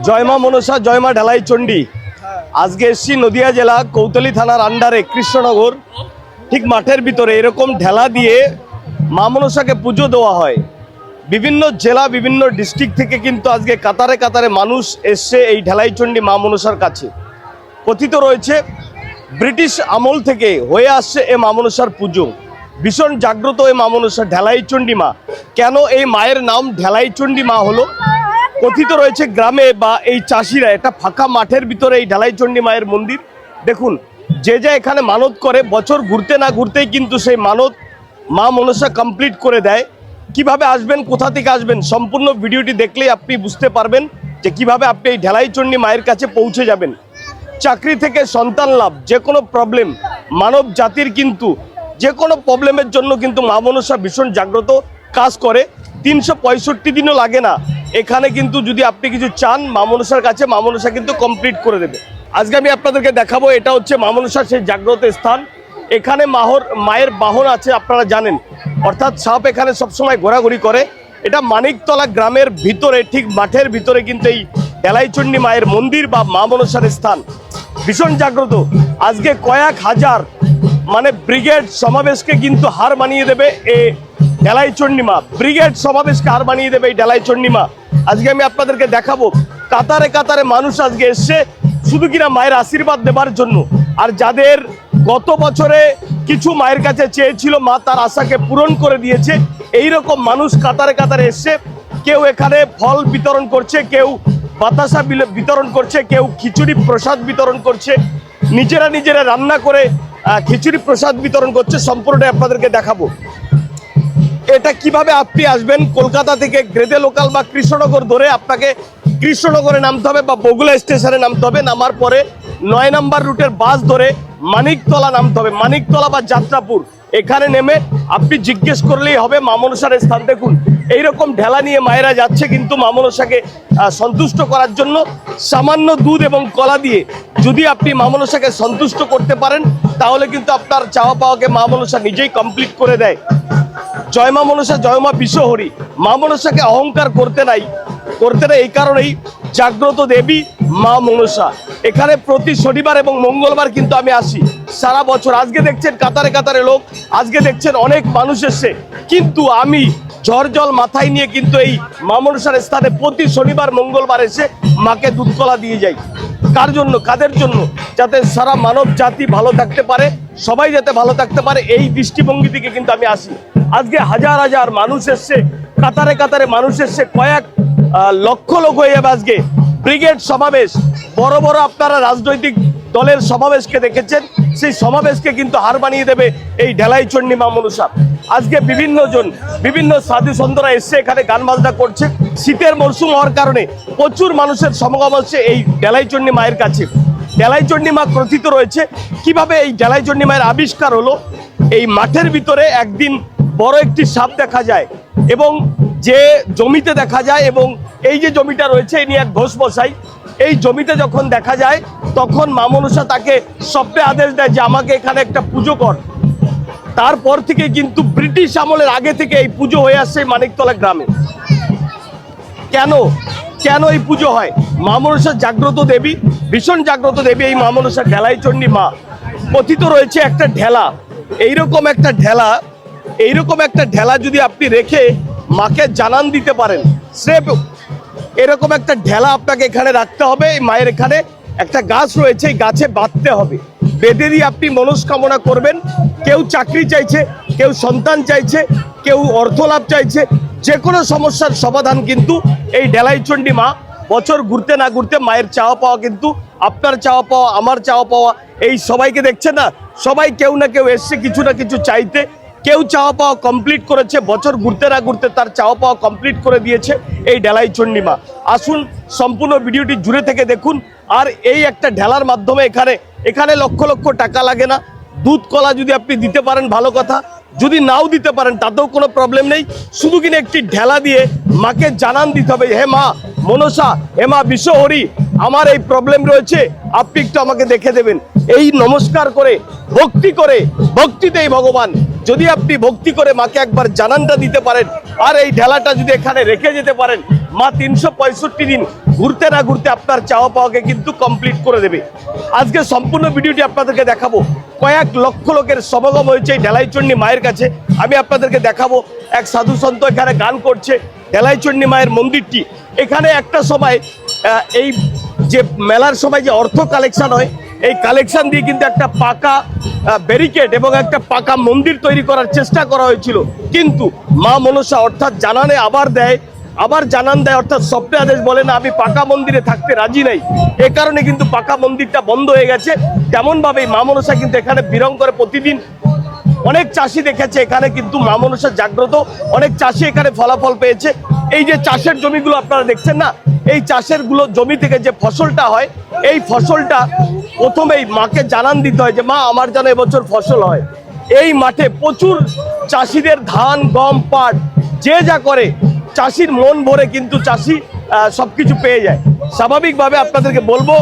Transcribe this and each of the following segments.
জয় মা মনসা জয় মা ঢালাই চণ্ডী। আজকে এসছি নদিয়া জেলা কৌতলি থানার আন্ডারে কৃষ্ণনগর, ঠিক মাঠের ভিতরে এরকম ঢেলা দিয়ে মা মনসাকে পুজো দেওয়া হয়। বিভিন্ন জেলা বিভিন্ন ডিস্ট্রিক্ট থেকে কিন্তু আজকে কাতারে কাতারে মানুষ এসছে এই ঢালাই চণ্ডী মা মনসার কাছে। কথিত রয়েছে ব্রিটিশ আমল থেকে হয়ে আসছে এই মা মনসার পুজো। ভীষণ জাগ্রত এই মা মনসা ঢালাই চণ্ডী মা। কেন এই মায়ের নাম ঢালাই চণ্ডী মা হলো? কথিত রয়েছে গ্রামে বা এই চাষিরা একটা ফাঁকা মাঠের ভিতরে এই ঢালাই চণ্ডী মায়ের মন্দির। দেখুন, যে যা এখানে মানত করে বছর ঘুরতে না ঘুরতেই কিন্তু সেই মানত মা মনসা কমপ্লিট করে দেয়। কিভাবে আসবেন, কোথা থেকে আসবেন, সম্পূর্ণ ভিডিওটি দেখলেই আপনি বুঝতে পারবেন যে কিভাবে আপনি এই ঢালাই চণ্ডী মায়ের কাছে পৌঁছে যাবেন। চাকরি থেকে সন্তান লাভ, যে কোনো প্রবলেম, মানব জাতির কিন্তু যে কোনো প্রবলেমের জন্য কিন্তু মা মনসা ভীষণ জাগ্রত কাজ করে। 365 দিনও লাগে না এখানে, কিন্তু যদি আপনি কিছু চান মা মনসার কাছে, মা মনসা কিন্তু কমপ্লিট করে দেবে। আজকে আমি আপনাদেরকে দেখাবো, এটা হচ্ছে মা মনসার সেই জাগ্রত স্থান। এখানে মায়ের বাহন আছে, আপনারা জানেন, অর্থাৎ সাপ এখানে সবসময় ঘোরাঘুরি করে। এটা মানিকতলা গ্রামের ভিতরে, ঠিক মাঠের ভিতরে কিন্তু এই ঢালাই চণ্ডী মায়ের মন্দির বা মা মনসার স্থান। ভীষণ জাগ্রত। আজকে কয়েক হাজার ব্রিগেড সমাবেশকে কিন্তু হার মানিয়ে দেবে এই ঢালাই চণ্ডী মা। ব্রিগেড সমাবেশকে হার মানিয়ে দেবে এই ঢালাই চণ্ডী মা। আজকে আমি আপনাদেরকে দেখাবো, কাতারে কাতারে মানুষ আজকে এসছে শুধু কিনা মায়ের আশীর্বাদ দেবার জন্য। আর যাদের গত বছরে কিছু মায়ের কাছে চেয়েছিল, মা তার আশাকে পূরণ করে দিয়েছে। এই রকম মানুষ কাতারে কাতারে এসছে। কেউ এখানে ফল বিতরণ করছে, কেউ বাতাসা বিতরণ করছে, কেউ খিচুড়ি প্রসাদ বিতরণ করছে, নিজেরা রান্না করে খিচুড়ি প্রসাদ বিতরণ করছে। সম্পূর্ণটা আপনাদেরকে দেখাবো। এটা কিভাবে আপনি আসবেন, কলকাতা থেকে গ্রেদে লোকাল বা কৃষ্ণনগর ধরে আপনাকে কৃষ্ণনগরে নামতে হবে বা বগুলা স্টেশনে নামতে হবে। নামার পরে 9 নম্বর রুটের বাস ধরে মানিকতলা নামতে হবে, মানিকতলা বা যাত্রাপুর। এখানে নেমে আপনি জিজ্ঞেস করলেই হবে মা মনসার স্থান। দেখুন, এইরকম ঢেলা নিয়ে মায়েরা যাচ্ছে কিন্তু মা মনসাকে সন্তুষ্ট করার জন্য। সামান্য দুধ এবং কলা দিয়ে যদি আপনি মা মনসাকে সন্তুষ্ট করতে পারেন, তাহলে কিন্তু আপনার চাওয়া পাওয়াকে মা মনসা নিজেই কমপ্লিট করে দেয়। জয় মা মনসা জয় মা বিশ্বহরি। মা মনসাকে অহংকার করতে নাই এই কারণেই জাগ্রত দেবী মা মনসা। এখানে প্রতি শনিবার এবং মঙ্গলবার কিন্তু আমি আসি সারা বছর। আজকে দেখছেন কাতারে কাতারে লোক, আজকে দেখছেন অনেক মানুষ এসছে, কিন্তু আমি ঝড় জল মাথায় নিয়ে কিন্তু এই মা মনসার স্থানে প্রতি শনিবার মঙ্গলবার এসে মাকে দুধ কলা দিয়ে যাই। কার জন্য, কাদের জন্য? যাতে সারা মানব জাতি ভালো থাকতে পারে, সবাই যাতে ভালো থাকতে পারে, এই দৃষ্টিভঙ্গি থেকে কিন্তু আমি আসি। আজকে হাজার হাজার মানুষ এসছে, কাতারে কাতারে মানুষ এসছে, কয়েক লক্ষ লোক হয়ে যাবে আজকে। ব্রিগেড সমাবেশ, বড় বড় আপনারা রাজনৈতিক দলের সমাবেশকে দেখেছেন, সেই সমাবেশকে কিন্তু হার বানিয়ে দেবে এই ঢালাই চণ্ডী মা মনসা। আজকে বিভিন্ন সাধু সন্তরা এসছে, এখানে গান বাজনা করছে। শীতের মরশুম হওয়ার কারণে প্রচুর মানুষের সমাগম হচ্ছে এই ঢালাই চণ্ডী মায়ের কাছে। ঢালাই চণ্ডী মা কথিত রয়েছে। কিভাবে এই ঢালাই চণ্ডী মায়ের আবিষ্কার হলো? এই মাঠের ভিতরে একদিন বড় একটি সাপ দেখা যায় এবং যে জমিতে দেখা যায়, এবং এই যে জমিটা রয়েছে এই নিয়ে এক ঘোষ বসাই, এই জমিতে যখন দেখা যায় তখন মা মনসা তাকে স্বপ্নে আদেশ দেয় যে আমাকে এখানে একটা পুজো কর। তারপর থেকে কিন্তু ব্রিটিশ আমলের আগে থেকে এই পুজো হয়ে আসছে মানিকতলা গ্রামে। কেন এই পুজো হয়? মা মনসা জাগ্রত দেবী, ভীষণ জাগ্রত দেবী এই মা মনসা ঢালাই চণ্ডী মা। কথিত রয়েছে একটা ঢেলা, এইরকম একটা ঢেলা যদি আপনি রেখে মাকে জানান দিতে পারেন, এরকম একটা ঢেলা আপনাকে এখানে রাখতে হবে। মায়ের এখানে একটা গাছ রয়েছে, এই গাছে বাঁধতে হবে, বেঁধে দিয়ে আপনি মনস্কামনা করবেন। কেউ চাকরি চাইছে, কেউ সন্তান চাইছে, কেউ অর্থ লাভ চাইছে, যে কোনো সমস্যার সমাধান কিন্তু এই ঢালাই চণ্ডী মা। বছর ঘুরতে না ঘুরতে মায়ের চাওয়া পাওয়া কিন্তু, আপনার চাওয়া পাওয়া, আমার চাওয়া পাওয়া, এই সবাইকে দেখছে না, সবাই কেউ না কেউ এসছে কিছু না কিছু চাইতে। কেউ চাওয়া পাওয়া কমপ্লিট করেছে, বছর ঘুরতে না ঘুরতে তার চাওয়া পাওয়া কমপ্লিট করে দিয়েছে এই ঢালাই চণ্ডী মা। আসুন সম্পূর্ণ ভিডিওটি জুড়ে থেকে দেখুন। আর এই একটা ঢেলার মাধ্যমে এখানে লক্ষ লক্ষ টাকা লাগে না। দুধ কলা যদি আপনি দিতে পারেন ভালো কথা, যদি নাও দিতে পারেন তাতেও কোনো প্রবলেম নেই। শুধু কিনা একটি ঢেলা দিয়ে মাকে জানান দিতে হবে, হে মা মনসা, হে মা বিশ্বহরি, আমার এই প্রবলেম রয়েছে, আপনি একটু আমাকে দেখে দেবেন। এই নমস্কার করে ভক্তিতেই ভগবান। যদি আপনি ভক্তি করে মাকে একবার জানানটা দিতে পারেন আর এই ঢেলাটা যদি এখানে রেখে যেতে পারেন, মা 365 দিন ঘুরতে না ঘুরতে আপনার চাওয়া পাওয়াকে কিন্তু কমপ্লিট করে দেবে। আজকে সম্পূর্ণ ভিডিওটি আপনাদেরকে দেখাবো। কয়েক লক্ষ লোকের সমাগম হয়েছে এই ঢেলাইচণ্ডী মায়ের কাছে। আমি আপনাদেরকে দেখাবো এক সাধু সন্ত এখানে গান করছে। ঢেলাইচণ্ডী মায়ের মন্দিরটি এখানে একটা সময় এই যে মেলার সময় যে অর্থ কালেকশন হয়, এই কালেকশন দিয়ে কিন্তু একটা পাকা ব্যারিকেড এবং একটা পাকা মন্দির তৈরি করার চেষ্টা করা হয়েছিল, কিন্তু মা মনসা অর্থাৎ জানানে আবার জানান দেয়, অর্থাৎ স্বপ্নে আদেশ বলে না আমি পাকা মন্দিরে থাকতে রাজি নাই। এ কারণে কিন্তু পাকা মন্দিরটা বন্ধ হয়ে গেছে। তেমন ভাবেই মা মনসা কিন্তু এখানে বিরং করে প্রতিদিন। অনেক চাষি দেখেছে এখানে কিন্তু মা মনসা জাগ্রত, অনেক চাষি এখানে ফলাফল পেয়েছে। এই যে চাষের জমিগুলো আপনারা দেখছেন না, এই চাষের জমি থেকে যে ফসলটা হয়, এই ফসলটা প্রথমেই মাকে জানান দিতে হয় যে মা আমার যেন এবছর ফসল হয়। এই মাঠে প্রচুর চাষিদের ধান, গম, পাট যে যা করে চাষির মন ভরে কিন্তু চাষি সবকিছু পেয়ে যায়। স্বাভাবিকভাবে আপনাদেরকে বলবো,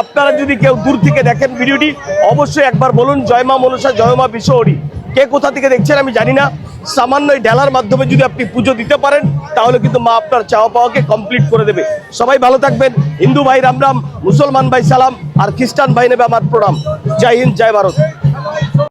আপনারা যদি কেউ দূর থেকে দেখেন ভিডিওটি, অবশ্যই একবার বলুন জয় মা মনসা, জয় মা বিশ্বহরি। কে কোথা থেকে দেখছেন আমি জানি না, সামান্য এই ঢেলার মাধ্যমে যদি আপনি পুজো দিতে পারেন তাহলে কিন্তু মা আপনার চাওয়া পাওয়াকে কমপ্লিট করে দেবে। সবাই ভালো থাকবেন। হিন্দু ভাই রাম রাম, মুসলমান ভাই সালাম, আর খ্রিস্টান ভাই নেবে আমার প্রণাম। জয় হিন্দ, জয় ভারত।